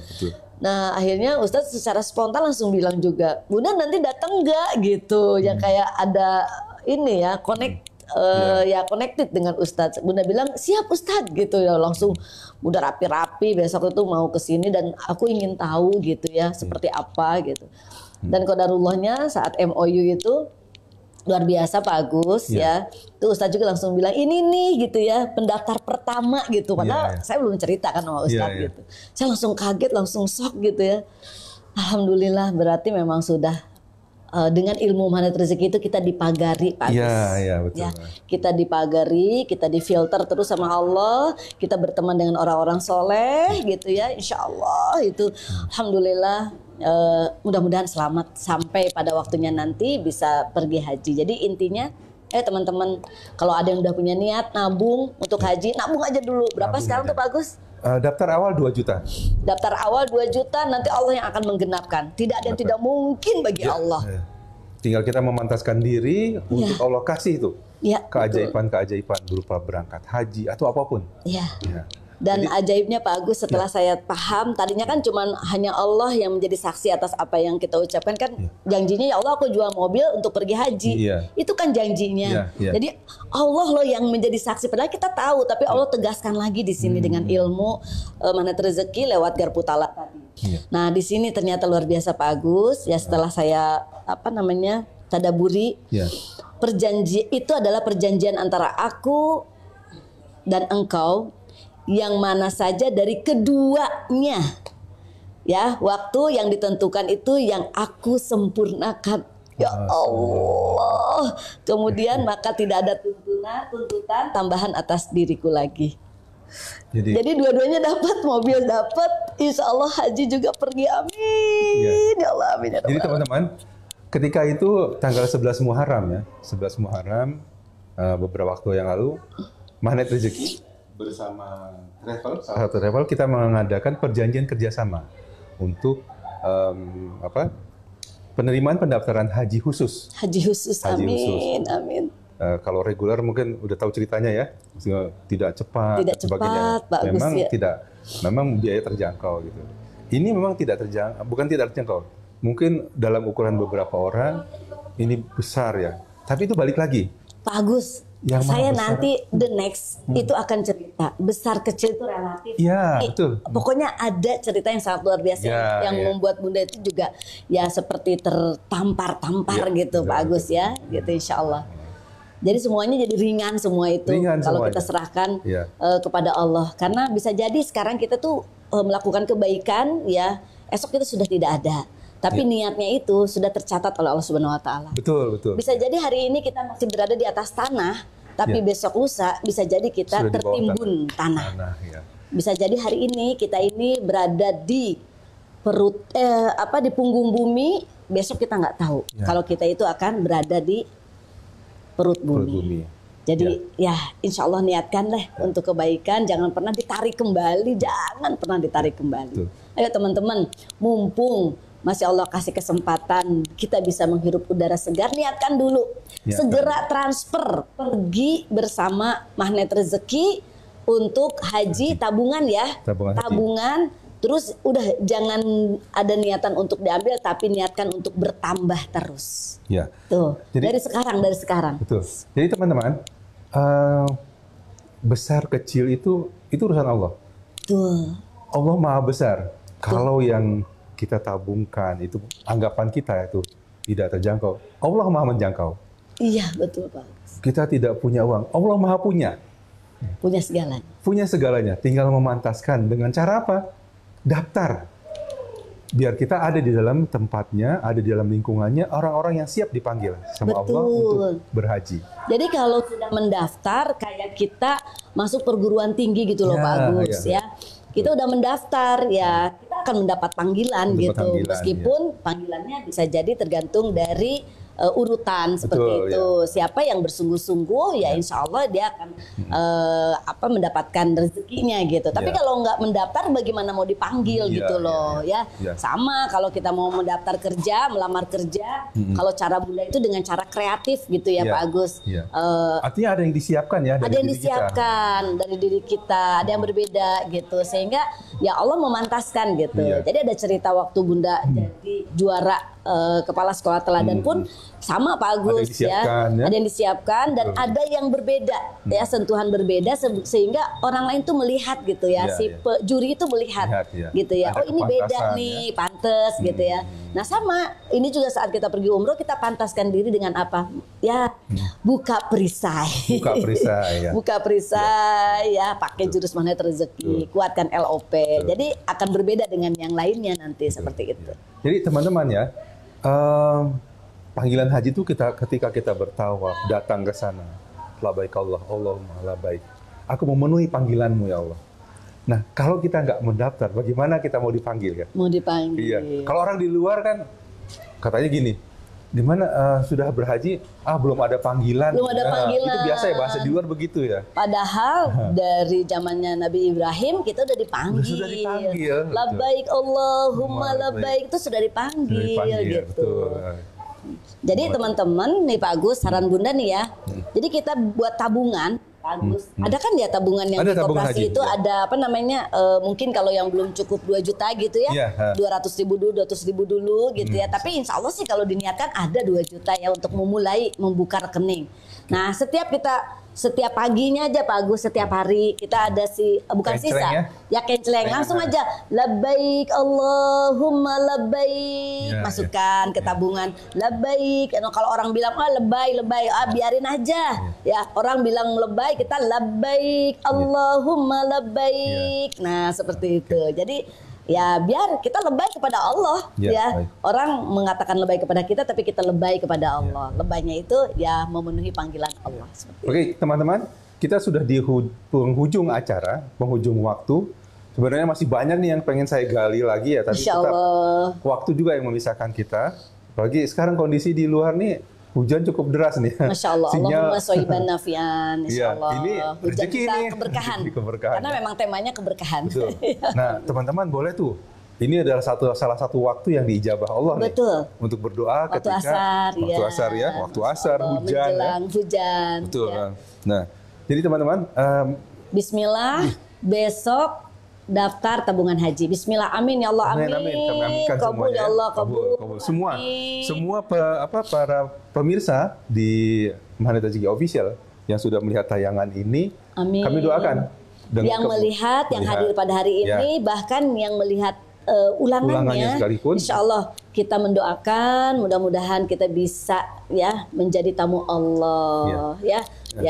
Nah akhirnya Ustadz secara spontan langsung bilang juga, Bunda nanti datang nggak gitu. Yang kayak ada ini ya ya connected dengan Ustadz. Bunda bilang siap Ustadz gitu ya, langsung Bunda rapi-rapi besok itu mau ke sini dan aku ingin tahu gitu ya seperti apa gitu. Dan qadarullahnya saat MOU itu luar biasa Pak Agus ya. Tuh Ustadz juga langsung bilang ini nih gitu ya pendaftar pertama gitu. Padahal saya belum cerita kan sama Ustadz gitu. Saya langsung kaget, langsung shock gitu ya. Alhamdulillah berarti memang sudah dengan ilmu magnet rezeki itu kita dipagari Pak Agus. Iya betul. Ya, kita dipagari, kita difilter terus sama Allah, kita berteman dengan orang-orang soleh gitu ya. Insya Allah itu alhamdulillah. Mudah-mudahan selamat sampai pada waktunya nanti bisa pergi haji. Jadi intinya teman-teman kalau ada yang udah punya niat nabung untuk haji, nabung aja dulu. Berapa sekarang tuh Pak Agus? Daftar awal 2 juta. Daftar awal 2 juta nanti Allah yang akan menggenapkan. Tidak ada yang tidak mungkin bagi Allah. Tinggal kita memantaskan diri untuk Allah kasih itu. Keajaiban-keajaiban berupa berangkat haji atau apapun. Dan ajaibnya Pak Agus setelah saya paham, tadinya kan cuma hanya Allah yang menjadi saksi atas apa yang kita ucapkan kan. Janjinya ya Allah aku jual mobil untuk pergi haji. Itu kan janjinya. Jadi Allah loh yang menjadi saksi. Padahal kita tahu, tapi Allah tegaskan lagi di sini dengan ilmu magnet rezeki lewat garpu tala tadi. Nah di sini ternyata luar biasa Pak Agus. Ya setelah saya tadaburi, perjanjian itu adalah perjanjian antara aku dan engkau. Yang mana saja dari keduanya ya waktu yang ditentukan itu yang aku sempurnakan ya Allah, kemudian maka tidak ada tuntutan tambahan atas diriku lagi. Jadi dua-duanya dapat, mobil dapat, insya Allah haji juga pergi, amin ya Allah, amin ya Allah. Jadi teman-teman ketika itu tanggal 11 Muharram ya, 11 Muharram beberapa waktu yang lalu Magnet Rezeki bersama salah satu travel kita mengadakan perjanjian kerjasama untuk penerimaan pendaftaran haji khusus. Amin. Kalau reguler mungkin udah tahu ceritanya ya, tidak cepat, Pak memang Agus, memang biaya terjangkau gitu. Ini memang bukan tidak terjangkau, mungkin dalam ukuran beberapa orang ini besar ya, tapi itu balik lagi. Pak Agus, saya nanti the next itu akan cerita besar kecil itu relatif. Betul. Pokoknya ada cerita yang sangat luar biasa yang membuat Bunda itu juga ya seperti tertampar-tampar gitu Pak Agus ya, gitu insya Allah. Jadi semuanya jadi ringan semua itu kalau kita serahkan kepada Allah. Karena bisa jadi sekarang kita tuh melakukan kebaikan ya, esok kita sudah tidak ada. Tapi niatnya itu sudah tercatat oleh Allah Subhanahu Wa Taala. Betul. Bisa jadi hari ini kita masih berada di atas tanah, tapi besok lusa bisa jadi kita Sudah di bawah tertimbun tanah. Ya. Bisa jadi hari ini kita ini berada di perut di punggung bumi, besok kita nggak tahu kalau kita itu akan berada di perut bumi. Jadi ya insya Allah niatkanlah untuk kebaikan, jangan pernah ditarik kembali, Betul. Ayo teman-teman, mumpung masih Allah kasih kesempatan kita bisa menghirup udara segar, niatkan dulu. Segera transfer, pergi bersama Magnet Rezeki untuk haji tabungan ya. Tabungan. Terus udah jangan ada niatan untuk diambil, tapi niatkan untuk bertambah terus. Ya. Tuh. Jadi, dari sekarang. Betul. Jadi teman-teman, besar kecil itu urusan Allah. Tuh. Allah Maha Besar. Kalau yang kita tabungkan itu anggapan kita itu tidak terjangkau, Allah Maha menjangkau. Iya, betul Pak. Kita tidak punya uang, Allah Maha punya. Punya segalanya. Punya segalanya, tinggal memantaskan dengan cara apa? Daftar. Biar kita ada di dalam tempatnya, ada di dalam lingkungannya, orang-orang yang siap dipanggil sama Allah untuk berhaji. Jadi kalau sudah mendaftar, kayak kita masuk perguruan tinggi gitu loh Pak Agus ya. Kita udah mendaftar ya, kita akan mendapat panggilan gitu. Meskipun panggilannya bisa jadi tergantung dari urutan seperti itu. Siapa yang bersungguh-sungguh ya insya Allah dia akan mendapatkan rezekinya gitu. Tapi kalau nggak mendaftar bagaimana mau dipanggil gitu loh ya. Sama kalau kita mau mendaftar kerja, melamar kerja, kalau cara Bunda itu dengan cara kreatif gitu ya Pak Agus. Artinya ada yang disiapkan ya dari ada yang disiapkan dari diri kita, ada yang berbeda gitu. Sehingga ya Allah memantaskan gitu. Jadi ada cerita waktu Bunda jadi juara kepala sekolah teladan pun sama Pak Agus ada yang disiapkan dan ada yang berbeda ya, sentuhan berbeda sehingga orang lain tuh melihat gitu ya, juri itu melihat gitu ya, oh ini beda nih, pantes gitu ya. Nah sama ini juga saat kita pergi umroh kita pantaskan diri dengan apa ya, buka perisai ya, pakai jurus Magnet Rezeki, kuatkan LOP. Jadi akan berbeda dengan yang lainnya nanti seperti itu. Jadi teman-teman ya, panggilan haji itu ketika kita bertawaf, datang ke sana. Labbaik Allahumma labbaik. Aku memenuhi panggilanmu ya Allah. Nah, kalau kita nggak mendaftar, bagaimana kita mau dipanggil kan? Mau dipanggil. Iya. Kalau orang di luar kan katanya gini, di mana sudah berhaji, belum ada panggilan. Belum ada panggilan. Itu biasa ya, bahasa di luar begitu ya. Padahal dari zamannya Nabi Ibrahim kita udah dipanggil. Sudah dipanggil. Labbaik Allahumma labbaik itu sudah dipanggil gitu. Betul. Jadi teman-teman nih Pak Agus, saran Bunda nih ya. Jadi kita buat tabungan. Bagus. Ada kan ya tabungan yang di koperasi itu ada apa namanya, mungkin kalau yang belum cukup 2 juta gitu ya, 200.000 dulu, 200.000 dulu gitu ya. Tapi insya Allah sih kalau diniatkan ada 2 juta ya untuk memulai membuka rekening. Nah setiap paginya aja Pak Agus, setiap hari kita ada bukan sisa ya kenceleng, langsung aja labbaik Allahumma labbaik, masukkan ke tabungan labbaik. Kalau orang bilang lebay biarin aja ya, orang bilang lebay kita labbaik Allahumma labbaik. Nah seperti itu. Jadi ya biar kita lebay kepada Allah ya. Orang mengatakan lebay kepada kita tapi kita lebay kepada Allah. Lebaynya itu ya memenuhi panggilan Allah. Oke, teman-teman, kita sudah di penghujung acara, penghujung waktu. Sebenarnya masih banyak nih yang pengen saya gali lagi ya, tapi tetap waktu juga yang memisahkan kita. Apalagi sekarang kondisi di luar nih hujan cukup deras nih. Masya Allah, Allahumma shoiban nafian. Insya Allah. Ini hujan kita nih. Keberkahan. Karena memang temanya keberkahan. Betul. Nah, teman-teman boleh tuh. Ini adalah salah satu waktu yang diijabah Allah nih. Untuk berdoa waktu ketika waktu asar, hujan. Menjelang hujan. Betul. Ya. Nah, jadi teman-teman. Bismillah, besok daftar tabungan haji. Bismillah, amin ya Allah, amin. Kami aminkan kabul ya Allah, kabul. Semua para pemirsa di Magnet Rezeki Official yang sudah melihat tayangan ini, amin. Kami doakan. Yang melihat, yang hadir pada hari ini, bahkan yang melihat ulangannya sekalipun, insya Allah kita mendoakan mudah-mudahan kita bisa ya menjadi tamu Allah ya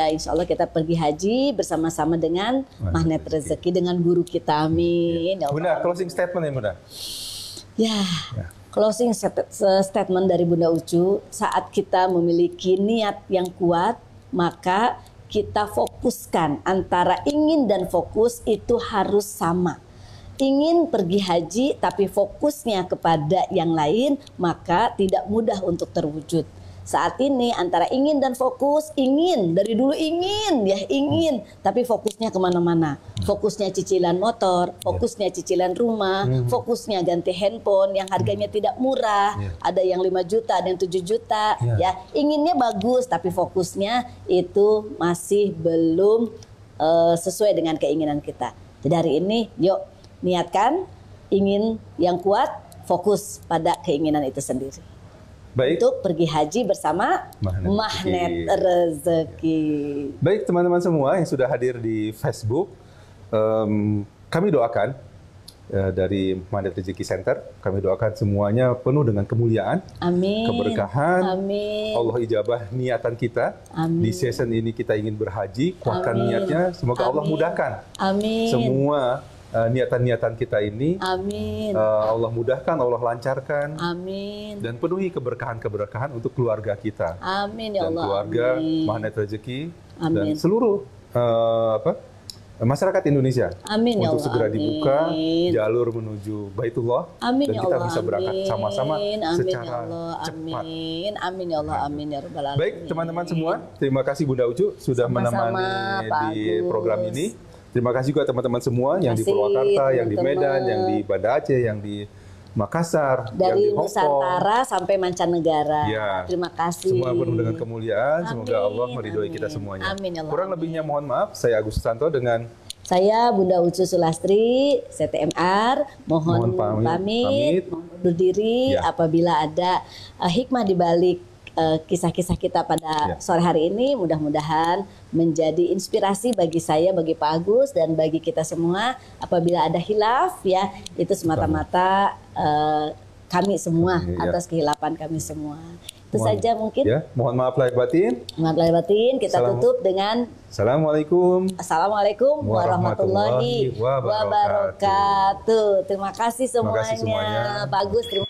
insya Allah kita pergi haji bersama-sama dengan Magnet Rezeki dengan guru kita, amin. Bunda, closing statement ya Bunda. Closing statement dari Bunda Ucu, saat kita memiliki niat yang kuat maka kita fokuskan antara ingin dan fokus itu harus sama. Ingin pergi haji tapi fokusnya kepada yang lain, maka tidak mudah untuk terwujud. Saat ini antara ingin dan fokus, ingin dari dulu ingin, tapi fokusnya kemana-mana. Fokusnya cicilan motor, fokusnya cicilan rumah, fokusnya ganti handphone yang harganya tidak murah, ada yang 5 juta, ada yang 7 juta, ya inginnya bagus, tapi fokusnya itu masih belum sesuai dengan keinginan kita. Jadi hari ini, yuk niatkan ingin yang kuat, fokus pada keinginan itu sendiri. Baik. Untuk pergi haji bersama Magnet Rezeki. Baik teman-teman semua yang sudah hadir di Facebook, kami doakan dari Magnet Rezeki Center, kami doakan semuanya penuh dengan kemuliaan, amin, keberkahan, amin. Allah ijabah niatan kita. Amin. Di season ini kita ingin berhaji, kuatkan niatnya, semoga Allah mudahkan. Amin. Semua niatan-niatan kita ini, amin. Allah mudahkan, Allah lancarkan, amin. Dan penuhi keberkahan-keberkahan untuk keluarga kita, amin ya Allah, dan keluarga Magnet Rezeki, amin. Dan seluruh masyarakat Indonesia, amin ya Allah, untuk segera dibuka jalur menuju Baitullah, amin, dan ya kita Allah, bisa berangkat sama-sama secara ya Allah, cepat. Amin, amin ya Allah, amin ya Rabbal Alamin. Baik teman-teman semua, terima kasih Bunda Ucu sudah menemani di program ini. Terima kasih juga teman-teman semua yang di Purwakarta, yang di Medan, yang di Banda Aceh, yang di Makassar, dari yang di Nusantara sampai mancanegara. Ya, terima kasih. Semua penuh dengan kemuliaan. Amin, semoga Allah meridhoi kita semuanya. Amin, Allah, kurang lebihnya mohon maaf. Saya Agus Susanto dengan saya Bunda Ucu Sulastri, CTMR. Mohon pamit, mohon undur diri apabila ada hikmah di balik kisah-kisah kita pada sore hari ini, mudah-mudahan menjadi inspirasi bagi saya, bagi Pak Agus, dan bagi kita semua. Apabila ada hilaf, ya itu semata-mata kami semua, atas kehilafan kami semua. Itu saja mungkin. Ya, mohon maaf lahir batin. Mohon lahir batin. Kita tutup dengan Assalamualaikum warahmatullahi wabarakatuh. Terima kasih semuanya. Pak Agus, terima